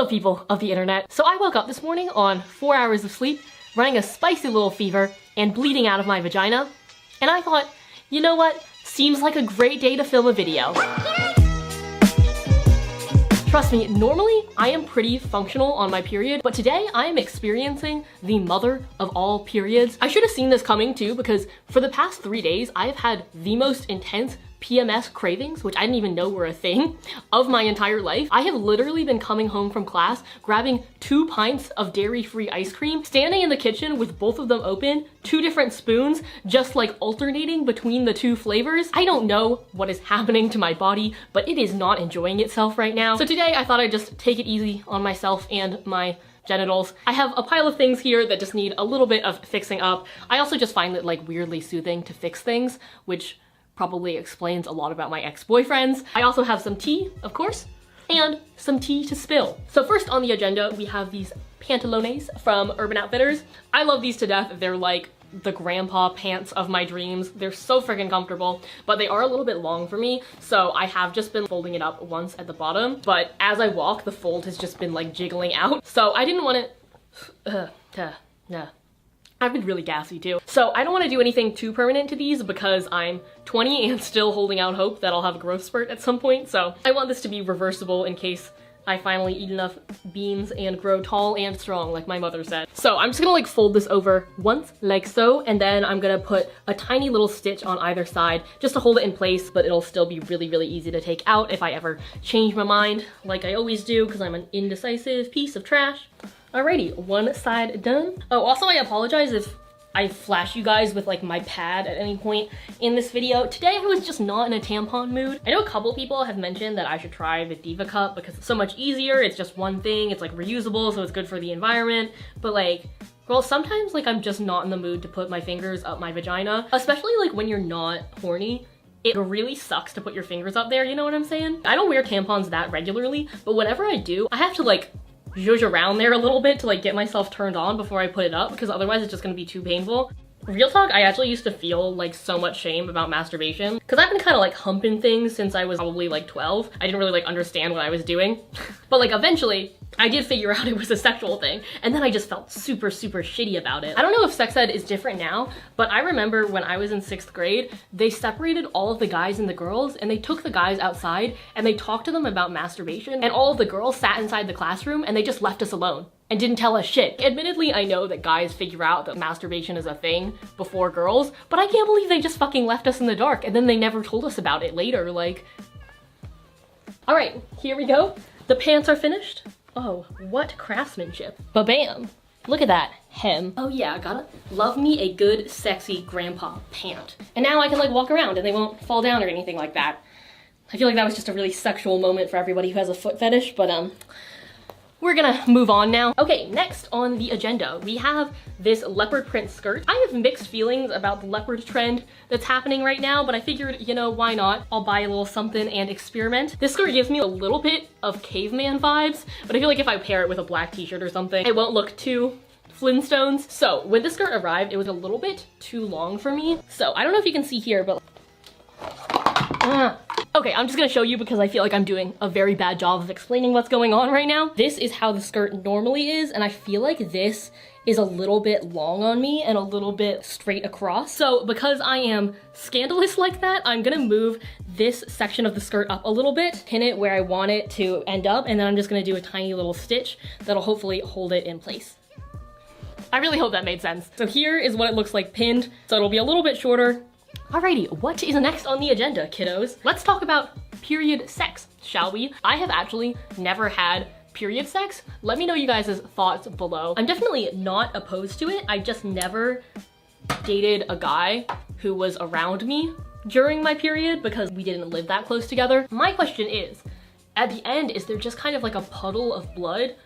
Hello people of the internet. So I woke up this morning on 4 hours of sleep, running a spicy little fever, and bleeding out of my vagina. And I thought, you know what? Seems like a great day to film a video. Trust me, normally I am pretty functional on my period, but today I am experiencing the mother of all periods. I should have seen this coming too, because for the past 3 days, I have had the most intense PMS cravings, which I didn't even know were a thing, of my entire life. I have literally been coming home from class, grabbing 2 pints of dairy-free ice cream, standing in the kitchen with both of them open, 2 different spoons, just like alternating between the 2 flavors. I don't know what is happening to my body, but it is not enjoying itself right now. So today I thought I'd just take it easy on myself and my genitals. I have a pile of things here that just need a little bit of fixing up. I also just find it like weirdly soothing to fix things, which probably explains a lot about my ex-boyfriends. I also have some tea, of course, and some tea to spill. So first on the agenda, we have these pantalones from Urban Outfitters. I love these to death. They're like the grandpa pants of my dreams. They're so freaking comfortable, but they are a little bit long for me, so I have just been folding it up once at the bottom, but as I walk, the fold has just been like jiggling out. So I didn't want to, I've been really gassy too. So I don't want to do anything too permanent to these because I'm 20 and still holding out hope that I'll have a growth spurt at some point. So I want this to be reversible in case I finally eat enough beans and grow tall and strong like my mother said. So I'm just gonna like fold this over once like so, and then I'm gonna put a tiny little stitch on either side just to hold it in place, but it'll still be really, really easy to take out if I ever change my mind like I always do because I'm an indecisive piece of trash. Alrighty, one side done. Oh, also I apologize if I flash you guys with like my pad at any point in this video. Today I was just not in a tampon mood. I know a couple people have mentioned that I should try the Diva Cup because it's so much easier. It's just one thing, it's like reusable, so it's good for the environment. But like, well, sometimes like I'm just not in the mood to put my fingers up my vagina, especially like when you're not horny. It really sucks to put your fingers up there, you know what I'm saying? I don't wear tampons that regularly, but whenever I do, I have to like zhuzh around there a little bit to like get myself turned on before I put it up because otherwise it's just gonna be too painful. Real talk, I actually used to feel like so much shame about masturbation because I've been kind of like humping things since I was probably like 12. I didn't really like understand what I was doing. But like eventually I did figure out it was a sexual thing, and then I just felt super, super shitty about it. I don't know if sex ed is different now, but I remember when I was in 6th grade, they separated all of the guys and the girls, and they took the guys outside and they talked to them about masturbation, and all of the girls sat inside the classroom and they just left us alone and didn't tell us shit. Admittedly, I know that guys figure out that masturbation is a thing before girls, but I can't believe they just fucking left us in the dark and then they never told us about it later, like. All right, here we go. The pants are finished. Oh, what craftsmanship. Ba-bam. Look at that hem. Oh yeah, gotta love me a good, sexy grandpa pant. And now I can like walk around and they won't fall down or anything like that. I feel like that was just a really sexual moment for everybody who has a foot fetish, but we're gonna move on now. Okay, next on the agenda, we have this leopard print skirt. I have mixed feelings about the leopard trend that's happening right now, but I figured, you know, why not? I'll buy a little something and experiment. This skirt gives me a little bit of caveman vibes, but I feel like if I pair it with a black t-shirt or something, it won't look too Flintstones. So when this skirt arrived, it was a little bit too long for me. So I don't know if you can see here, but okay, I'm just gonna show you because I feel like I'm doing a very bad job of explaining what's going on right now. This is how the skirt normally is, and I feel like this is a little bit long on me and a little bit straight across. So because I am scandalous like that, I'm gonna move this section of the skirt up a little bit, pin it where I want it to end up, and then I'm just gonna do a tiny little stitch that'll hopefully hold it in place. I really hope that made sense. So here is what it looks like pinned, so it'll be a little bit shorter. Alrighty, what is next on the agenda, kiddos? Let's talk about period sex, shall we? I have actually never had period sex. Let me know you guys' thoughts below. I'm definitely not opposed to it. I just never dated a guy who was around me during my period because we didn't live that close together. My question is, at the end, is there just kind of like a puddle of blood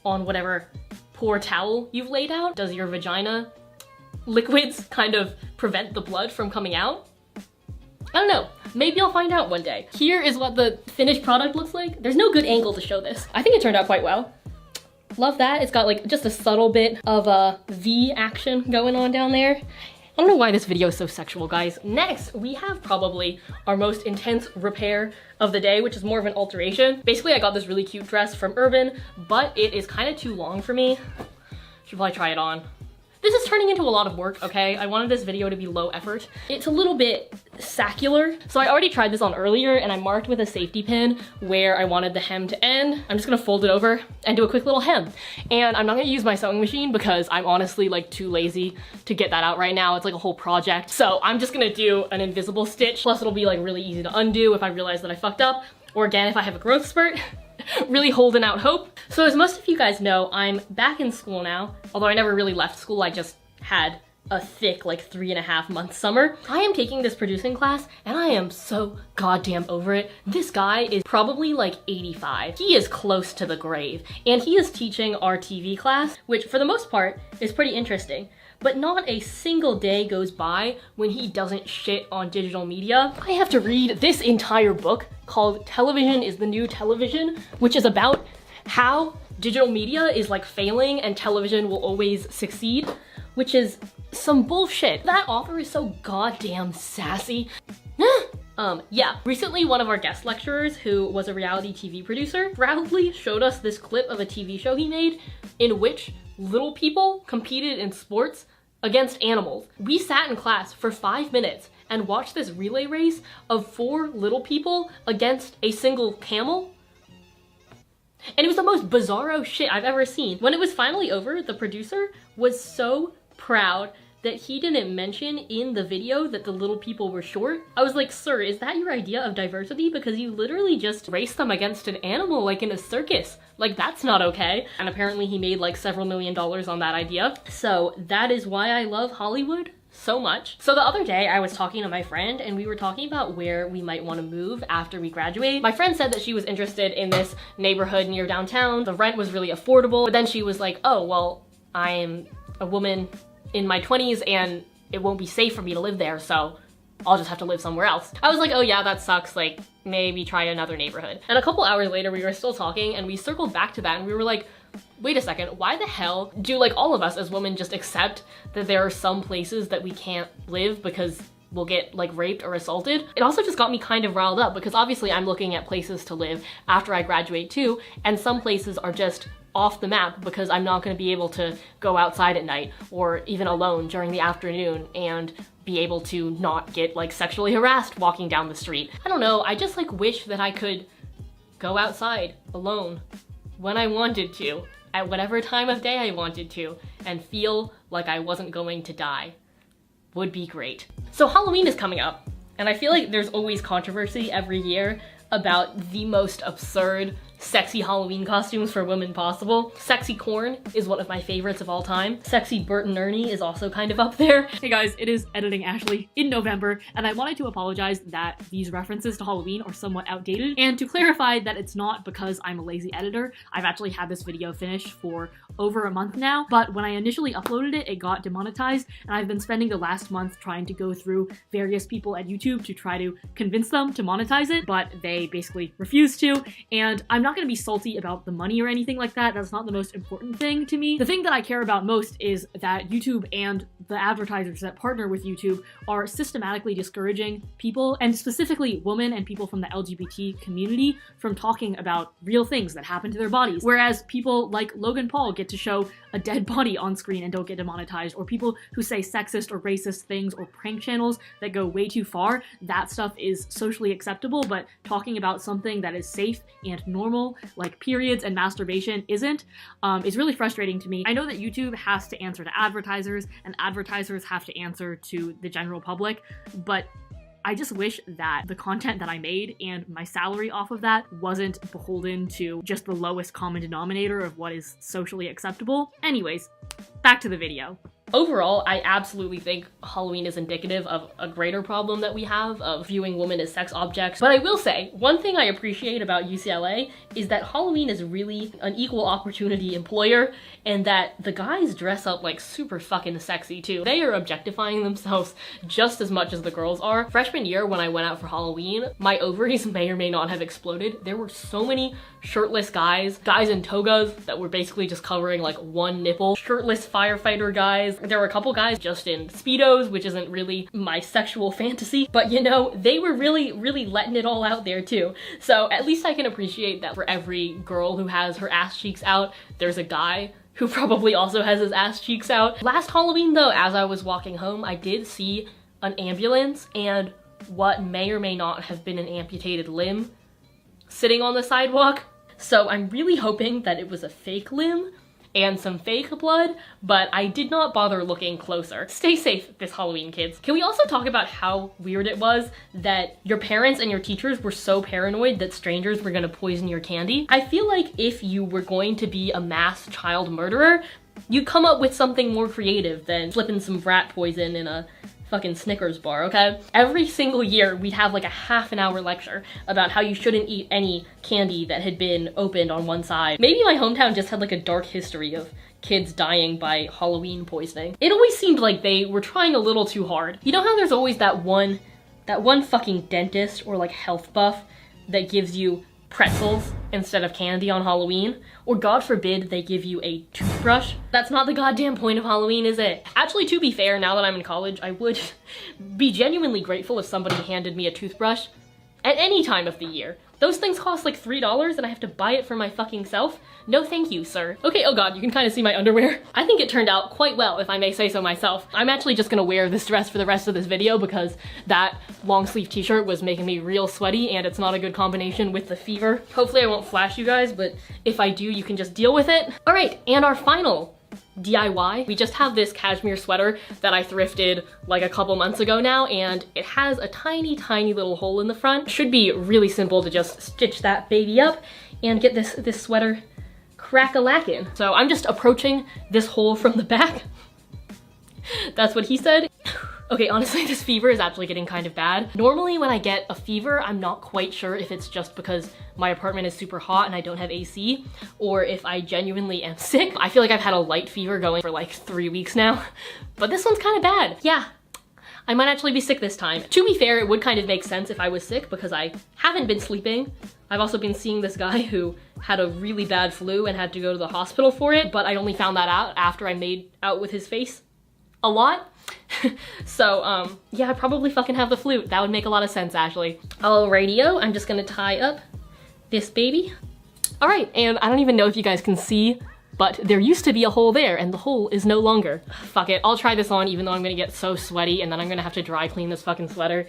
on whatever poor towel you've laid out? Does your vagina liquids kind of prevent the blood from coming out? I don't know. Maybe I'll find out one day. Here is what the finished product looks like. There's no good angle to show this. I think it turned out quite well. Love that. It's got like just a subtle bit of a V action going on down there. I don't know why this video is so sexual, guys. Next, we have probably our most intense repair of the day, which is more of an alteration. Basically, I got this really cute dress from Urban, but it is kind of too long for me. Should probably try it on. This is turning into a lot of work, okay? I wanted this video to be low effort. It's a little bit saccular. So I already tried this on earlier and I marked with a safety pin where I wanted the hem to end. I'm just gonna fold it over and do a quick little hem. And I'm not gonna use my sewing machine because I'm honestly like too lazy to get that out right now. It's like a whole project. So I'm just gonna do an invisible stitch. Plus it'll be like really easy to undo if I realize that I fucked up. Or again, if I have a growth spurt. Really holding out hope. So as most of you guys know, I'm back in school now. Although I never really left school, I just had a thick like 3.5 month summer. I am taking this producing class and I am so goddamn over it. This guy is probably like 85. He is close to the grave and he is teaching our TV class, which for the most part is pretty interesting. But not a single day goes by when he doesn't shit on digital media. I have to read this entire book called Television is the New Television, which is about how digital media is like failing and television will always succeed, which is some bullshit. That author is so goddamn sassy. Yeah. Recently, one of our guest lecturers, who was a reality TV producer, proudly showed us this clip of a TV show he made in which little people competed in sports against animals. We sat in class for 5 minutes and watched this relay race of 4 little people against a single camel. And it was the most bizarro shit I've ever seen. When it was finally over, the producer was so proud that he didn't mention in the video that the little people were short. I was like, sir, is that your idea of diversity? Because you literally just raced them against an animal like in a circus. Like, that's not okay. And apparently he made like several $1 million on that idea. So that is why I love Hollywood so much. So the other day I was talking to my friend and we were talking about where we might want to move after we graduate. My friend said that she was interested in this neighborhood near downtown. The rent was really affordable, but then she was like, oh, well, I am a woman in my 20s and it won't be safe for me to live there, so I'll just have to live somewhere else. I was like, oh yeah, that sucks, like maybe try another neighborhood. And a couple hours later we were still talking and we circled back to that and we were like, wait a second, why the hell do like all of us as women just accept that there are some places that we can't live because we'll get like raped or assaulted? It also just got me kind of riled up because obviously I'm looking at places to live after I graduate too, and some places are just off the map because I'm not going to be able to go outside at night or even alone during the afternoon and be able to not get like sexually harassed walking down the street. I don't know, I just like wish that I could go outside alone when I wanted to, at whatever time of day I wanted to, and feel like I wasn't going to die. Would be great. So Halloween is coming up, and I feel like there's always controversy every year about the most absurd, sexy Halloween costumes for women possible. Sexy corn is one of my favorites of all time. Sexy Bert and Ernie is also kind of up there. Hey guys, it is Editing Ashley in November, and I wanted to apologize that these references to Halloween are somewhat outdated, and to clarify that it's not because I'm a lazy editor. I've actually had this video finished for over a month now, but when I initially uploaded it, it got demonetized, and I've been spending the last month trying to go through various people at YouTube to try to convince them to monetize it, but they basically refused to, and I'm not gonna be salty about the money or anything like that. That's not the most important thing to me. The thing that I care about most is that YouTube and the advertisers that partner with YouTube are systematically discouraging people, and specifically women and people from the LGBT community, from talking about real things that happen to their bodies. Whereas people like Logan Paul get to show a dead body on screen and don't get demonetized, or people who say sexist or racist things, or prank channels that go way too far, that stuff is socially acceptable, but talking about something that is safe and normal, like periods and masturbation, isn't, is really frustrating to me. I know that YouTube has to answer to advertisers, and advertisers have to answer to the general public, but I just wish that the content that I made and my salary off of that wasn't beholden to just the lowest common denominator of what is socially acceptable. Anyways, back to the video. Overall, I absolutely think Halloween is indicative of a greater problem that we have of viewing women as sex objects. But I will say, one thing I appreciate about UCLA is that Halloween is really an equal opportunity employer, and that the guys dress up like super fucking sexy too. They are objectifying themselves just as much as the girls are. Freshman year, when I went out for Halloween, my ovaries may or may not have exploded. There were so many shirtless guys in togas that were basically just covering like one nipple, shirtless firefighter guys, There were a couple guys just in Speedos, which isn't really my sexual fantasy, but you know, they were really letting it all out there too. So at least I can appreciate that for every girl who has her ass cheeks out, there's a guy who probably also has his ass cheeks out. Last Halloween though, as I was walking home, I did see an ambulance and what may or may not have been an amputated limb sitting on the sidewalk. So I'm really hoping that it was a fake limb and some fake blood, but I did not bother looking closer. Stay safe this Halloween, kids. Can we also talk about how weird it was that your parents and your teachers were so paranoid that strangers were gonna poison your candy? I feel like if you were going to be a mass child murderer, you'd come up with something more creative than flipping some rat poison in a fucking Snickers bar, okay? Every single year we'd have like a half-an-hour lecture about how you shouldn't eat any candy that had been opened on one side. Maybe my hometown just had like a dark history of kids dying by Halloween poisoning. It always seemed like they were trying a little too hard. You know how there's always that one fucking dentist or like health buff that gives you pretzels instead of candy on Halloween? Or God forbid they give you a toothbrush? That's not the goddamn point of Halloween, is it? Actually, to be fair, now that I'm in college, I would be genuinely grateful if somebody handed me a toothbrush at any time of the year. Those things cost like $3 and I have to buy it for my fucking self? No thank you, sir. Okay, oh god, you can kind of see my underwear. I think it turned out quite well, if I may say so myself. I'm actually just gonna wear this dress for the rest of this video because that long sleeve t-shirt was making me real sweaty and it's not a good combination with the fever. Hopefully I won't flash you guys, but if I do, you can just deal with it. All right, and our final DIY. We just have this cashmere sweater that I thrifted like a couple months ago now, and it has a tiny little hole in the front. Should be really simple to just stitch that baby up and get this sweater crack-a-lackin'. So I'm just approaching this hole from the back. That's what he said. Okay, honestly, this fever is actually getting kind of bad. Normally when I get a fever, I'm not quite sure if it's just because my apartment is super hot and I don't have AC, or if I genuinely am sick. I feel like I've had a light fever going for like 3 weeks now, but this one's kind of bad. Yeah, I might actually be sick this time. To be fair, it would kind of make sense if I was sick because I haven't been sleeping. I've also been seeing this guy who had a really bad flu and had to go to the hospital for it, but I only found that out after I made out with his face a lot. So, yeah, I probably fucking have the flu. That would make a lot of sense, actually. Alrighty-o, I'm just gonna tie up this baby. All right, and I don't even know if you guys can see, but there used to be a hole there and the hole is no longer. Fuck it, I'll try this on even though I'm gonna get so sweaty and then I'm gonna have to dry clean this fucking sweater.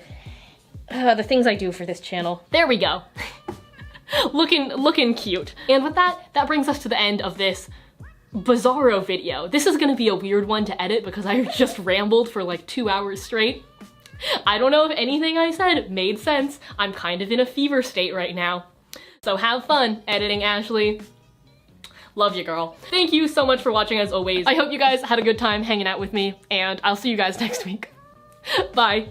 The things I do for this channel. There we go. looking cute. And with that, that brings us to the end of this bizarro video. This is gonna be a weird one to edit because I just rambled for like 2 hours straight. I don't know if anything I said made sense. I'm kind of in a fever state right now. So have fun editing, Ashley. Love you, girl. Thank you so much for watching as always. I hope you guys had a good time hanging out with me and I'll see you guys next week. Bye.